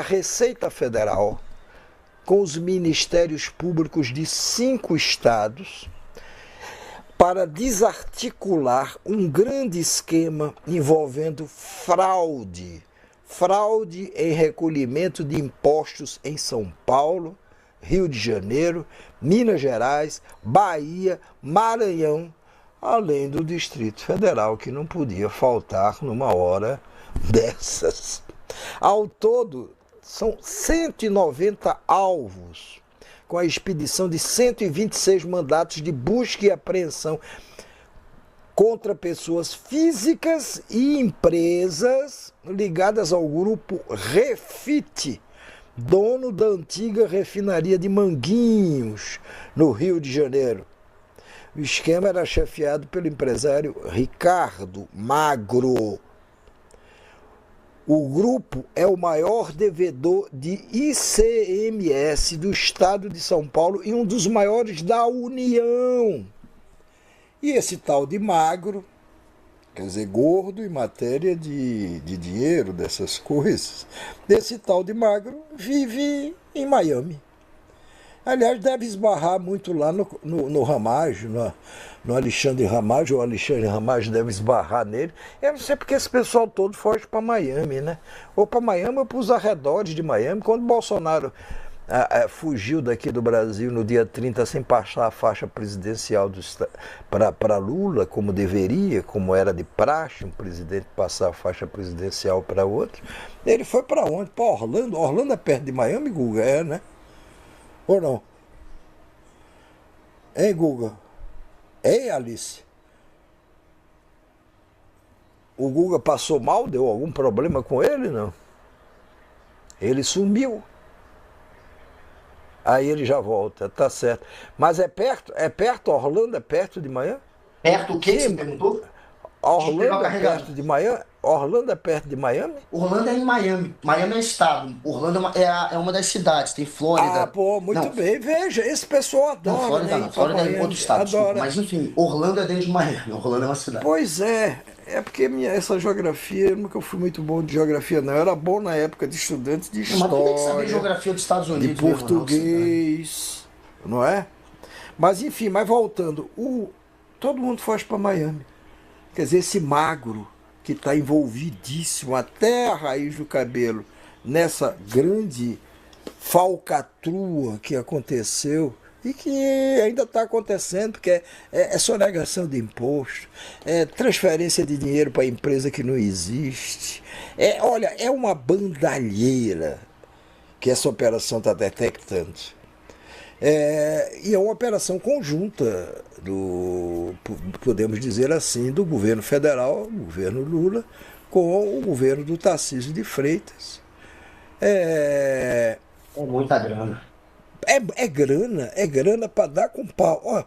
a Receita Federal com os ministérios públicos de 5 estados para desarticular um grande esquema envolvendo fraude em recolhimento de impostos em São Paulo, Rio de Janeiro, Minas Gerais, Bahia, Maranhão, além do Distrito Federal, que não podia faltar numa hora dessas. Ao todo, são 190 alvos, com a expedição de 126 mandatos de busca e apreensão contra pessoas físicas e empresas ligadas ao grupo Refit, dono da antiga refinaria de Manguinhos, no Rio de Janeiro. O esquema era chefiado pelo empresário Ricardo Magro. O grupo é o maior devedor de ICMS do estado de São Paulo e um dos maiores da União. E esse tal de Magro, quer dizer, gordo em matéria de dinheiro, dessas coisas, esse tal de Magro vive em Miami. Aliás, deve esbarrar muito lá no Ramagem, no Alexandre Ramagem, ou o Alexandre Ramagem deve esbarrar nele. Eu não sei porque esse pessoal todo foge para Miami, né? Ou para Miami ou para os arredores de Miami. Quando Bolsonaro fugiu daqui do Brasil no dia 30 sem passar a faixa presidencial para Lula, como deveria, como era de praxe, um presidente passar a faixa presidencial para outro, ele foi para onde? Para Orlando. Orlando é perto de Miami, Guga? É, né? Ou não? Hein, Guga? Ei, Alice? O Guga passou mal? Deu algum problema com ele, não? Ele sumiu. Aí ele já volta, tá certo. Mas é perto, Orlando é perto de Miami? Perto o quê que você perguntou? Orlando é perto de Miami? Orlando é perto de Miami? Orlando é em Miami. Miami é estado. Orlando é uma das cidades. Tem Flórida. Ah, pô, muito Não, bem. Veja, esse pessoal adora, não, Flórida né, não. ir pra Flórida é em Miami. outro estado, desculpa. Adora. Mas enfim, Orlando é dentro de Miami. Orlando é uma cidade. Pois é porque essa geografia, eu nunca fui muito bom de geografia, não. Eu era bom na época de estudante de Mas tu tem que saber história, geografia dos Estados de Unidos mesmo, não, cidade. português, não é? Mas enfim, mas voltando, todo mundo foge para Miami. Quer dizer, esse Magro, que está envolvidíssimo até a raiz do cabelo nessa grande falcatrua que aconteceu e que ainda está acontecendo, porque é sonegação de imposto, é transferência de dinheiro para empresa que não existe. Olha, é uma bandalheira que essa operação está detectando. E é uma operação conjunta podemos dizer assim, do governo federal, o governo Lula, com o governo do Tarcísio de Freitas. É muita grana. É grana para dar com pau. Ó,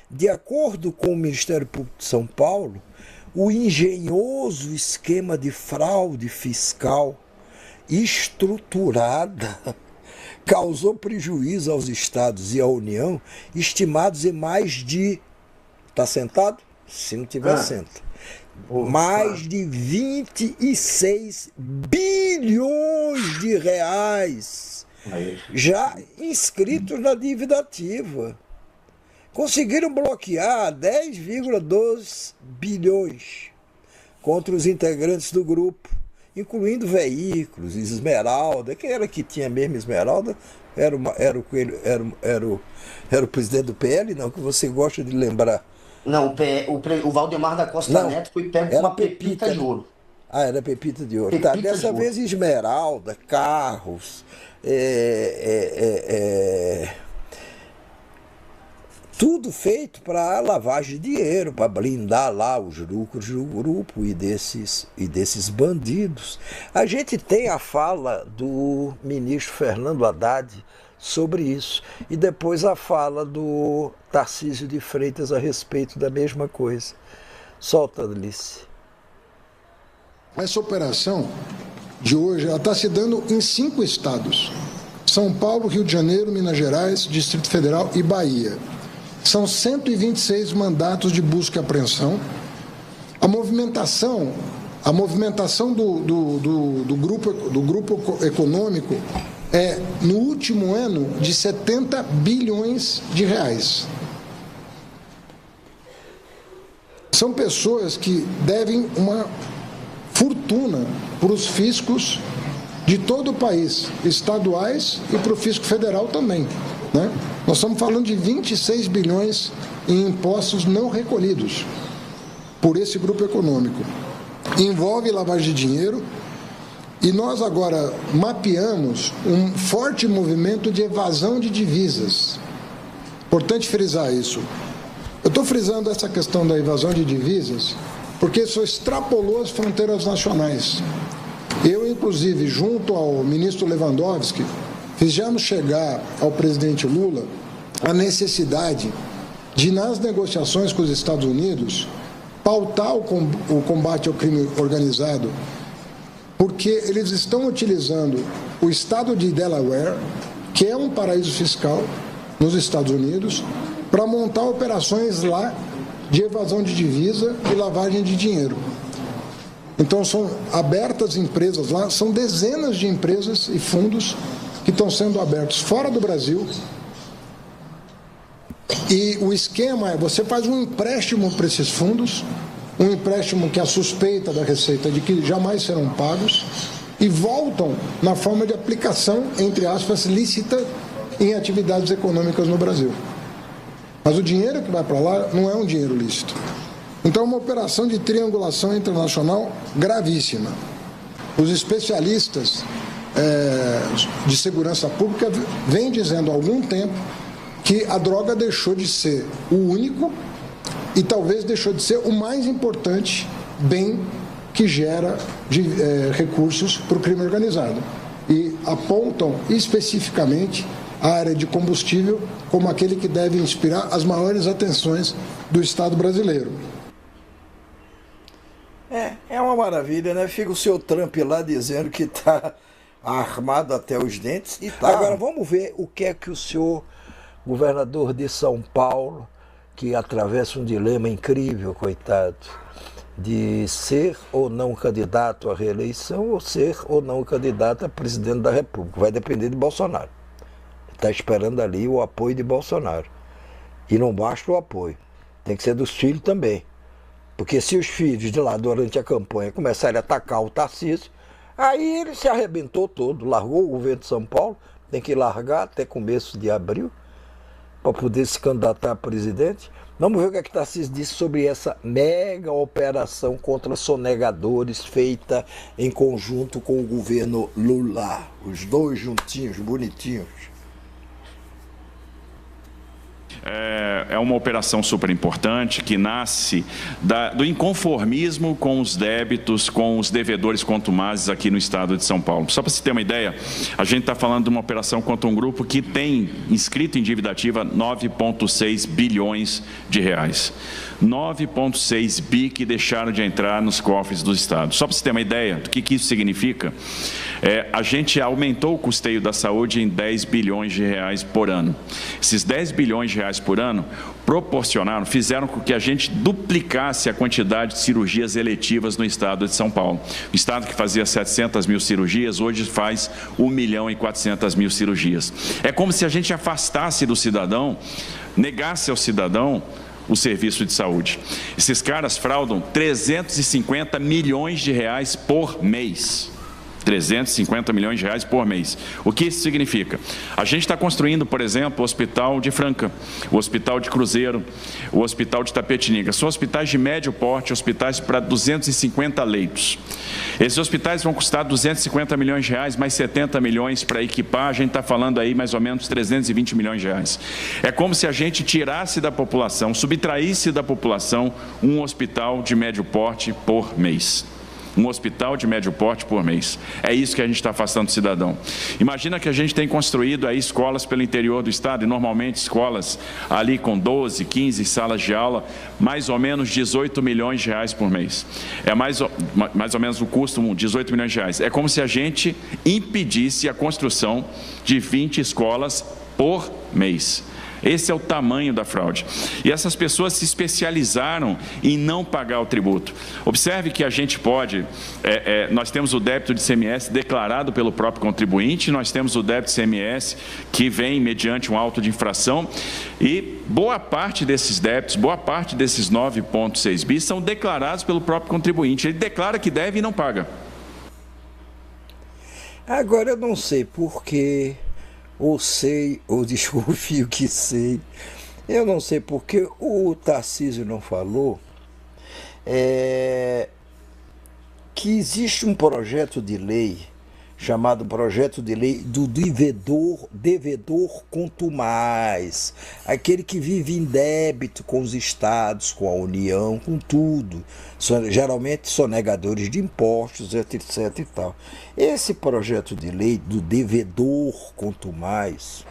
de acordo com o Ministério Público de São Paulo, o engenhoso esquema de fraude fiscal estruturada causou prejuízo aos estados e à União, estimados em mais de... Está sentado? Se não tiver, senta. Mais de 26 bilhões de reais já inscritos na dívida ativa. Conseguiram bloquear 10,2 bilhões contra os integrantes do grupo, incluindo veículos, Esmeralda. Quem era que tinha mesmo Esmeralda? Era o presidente do PL, não, que você gosta de lembrar. Não, o Valdemar da Costa Não, Neto foi pego com era uma pepita de ouro. Ah, era pepita de ouro. Pepita Tá, dessa de vez Esmeralda, carros, tudo feito para lavagem de dinheiro, para blindar lá os lucros do grupo e desses bandidos. A gente tem a fala do ministro Fernando Haddad sobre isso, e depois a fala do Tarcísio de Freitas a respeito da mesma coisa. Solta, Alice. Essa operação de hoje está se dando em 5 estados: São Paulo, Rio de Janeiro, Minas Gerais, Distrito Federal e Bahia. São 126 mandatos de busca e apreensão. A movimentação A movimentação do grupo econômico é, no último ano, de 70 bilhões de reais. São pessoas que devem uma fortuna para os fiscos de todo o país, estaduais e para o fisco federal também, né? Nós estamos falando de 26 bilhões em impostos não recolhidos por esse grupo econômico. Envolve lavagem de dinheiro e nós agora mapeamos um forte movimento de evasão de divisas. Importante frisar isso. Eu estou frisando essa questão da evasão de divisas porque isso extrapolou as fronteiras nacionais. Eu, inclusive, junto ao ministro Lewandowski, fizemos chegar ao presidente Lula a necessidade de, nas negociações com os Estados Unidos, pautar o combate ao crime organizado, porque eles estão utilizando o estado de Delaware, que é um paraíso fiscal nos Estados Unidos, para montar operações lá de evasão de divisa e lavagem de dinheiro. Então, são abertas empresas lá, são dezenas de empresas e fundos que estão sendo abertos fora do Brasil. E o esquema é, você faz um empréstimo para esses fundos, um empréstimo que é a suspeita da Receita de que jamais serão pagos, e voltam na forma de aplicação, entre aspas, lícita em atividades econômicas no Brasil. Mas o dinheiro que vai para lá não é um dinheiro lícito. Então, é uma operação de triangulação internacional gravíssima. Os especialistas de segurança pública vêm dizendo há algum tempo que a droga deixou de ser o único e talvez deixou de ser o mais importante bem que gera recursos para o crime organizado. E apontam especificamente a área de combustível como aquele que deve inspirar as maiores atenções do Estado brasileiro. É uma maravilha, né? Fica o seu Trump lá dizendo que está armado até os dentes. E tá. Agora vamos ver o que é que o senhor, governador de São Paulo, que atravessa um dilema incrível, coitado, de ser ou não candidato à reeleição ou ser ou não candidato a presidente da República. Vai depender de Bolsonaro. Está esperando ali o apoio de Bolsonaro. E não basta o apoio, tem que ser dos filhos também. Porque se os filhos de lá durante a campanha começarem a atacar o Tarcísio, aí ele se arrebentou todo, largou o governo de São Paulo, tem que largar até começo de abril para poder se candidatar a presidente. Vamos ver o que é que Tarcísio disse sobre essa mega operação contra sonegadores feita em conjunto com o governo Lula. Os dois juntinhos, bonitinhos. É uma operação super importante que nasce do inconformismo com os débitos, com os devedores contumazes aqui no estado de São Paulo. Só para você ter uma ideia, a gente está falando de uma operação contra um grupo que tem inscrito em dívida ativa 9,6 bilhões de reais. 9,6 bi que deixaram de entrar nos cofres do Estado. Só para você ter uma ideia do que isso significa, a gente aumentou o custeio da saúde em 10 bilhões de reais por ano. Esses 10 bilhões de reais por ano fizeram com que a gente duplicasse a quantidade de cirurgias eletivas no estado de São Paulo. O estado que fazia 700 mil cirurgias, hoje faz 1.400.000 cirurgias. É como se a gente afastasse do cidadão, negasse ao cidadão o serviço de saúde. Esses caras fraudam 350 milhões de reais por mês. 350 milhões de reais por mês. O que isso significa? A gente está construindo, por exemplo, o Hospital de Franca, o Hospital de Cruzeiro, o Hospital de Tapetininga. São hospitais de médio porte, hospitais para 250 leitos. Esses hospitais vão custar 250 milhões de reais, mais 70 milhões para equipar. A gente está falando aí mais ou menos 320 milhões de reais. É como se a gente tirasse da população, subtraísse da população um hospital de médio porte por mês. Um hospital de médio porte por mês. É isso que a gente está afastando do cidadão. Imagina que a gente tem construído aí escolas pelo interior do estado, e normalmente escolas ali com 12, 15 salas de aula, mais ou menos 18 milhões de reais por mês. É mais ou menos o custo, 18 milhões de reais. É como se a gente impedisse a construção de 20 escolas por mês. Esse é o tamanho da fraude. E essas pessoas se especializaram em não pagar o tributo. Observe que a gente pode, nós temos o débito de ICMS declarado pelo próprio contribuinte, nós temos o débito de ICMS que vem mediante um auto de infração, e boa parte desses débitos, boa parte desses 9,6 bi são declarados pelo próprio contribuinte. Ele declara que deve e não paga. Agora eu não sei porquê, ou sei, ou desconfio que sei. Eu não sei porque o Tarcísio não falou que existe um projeto de lei chamado Projeto de Lei do devedor contumaz, aquele que vive em débito com os estados, com a União, com tudo. Geralmente sonegadores de impostos, etc. e tal. Esse projeto de lei do devedor contumaz,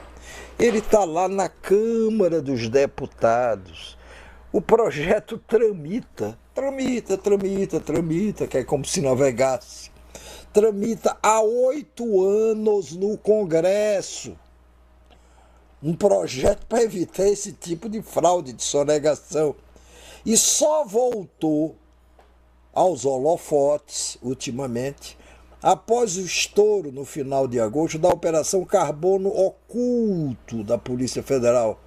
ele está lá na Câmara dos Deputados. O projeto tramita, que é como se navegasse. Tramita há 8 anos no Congresso. Um projeto para evitar esse tipo de fraude, de sonegação. E só voltou aos holofotes, ultimamente, após o estouro, no final de agosto, da Operação Carbono Oculto da Polícia Federal,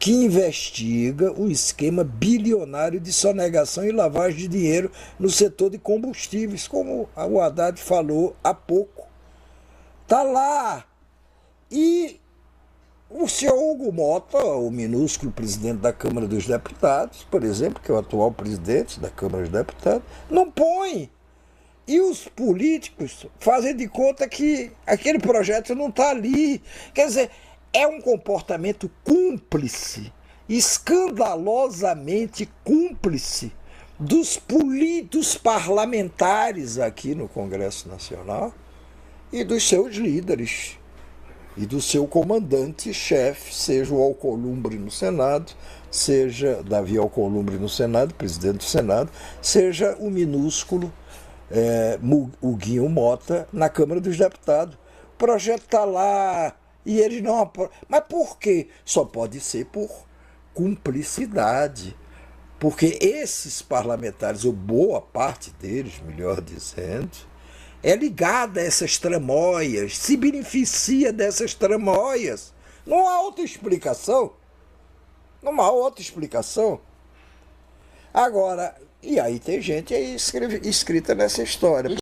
que investiga um esquema bilionário de sonegação e lavagem de dinheiro no setor de combustíveis, como o Haddad falou há pouco. Está lá. E o senhor Hugo Mota, o minúsculo presidente da Câmara dos Deputados, por exemplo, que é o atual presidente da Câmara dos Deputados, não põe. E os políticos fazem de conta que aquele projeto não está ali. Quer dizer, é um comportamento cúmplice, escandalosamente cúmplice dos parlamentares aqui no Congresso Nacional e dos seus líderes e do seu comandante-chefe, seja o Alcolumbre no Senado, seja Davi Alcolumbre no Senado, presidente do Senado, seja o minúsculo Huguinho Mota na Câmara dos Deputados. O projeto está lá. E eles não aprovam. Mas por quê? Só pode ser por cumplicidade. Porque esses parlamentares, ou boa parte deles, melhor dizendo, é ligada a essas tramóias, se beneficia dessas tramóias. Não há outra explicação. Não há outra explicação. Agora, e aí tem gente aí escrita nessa história.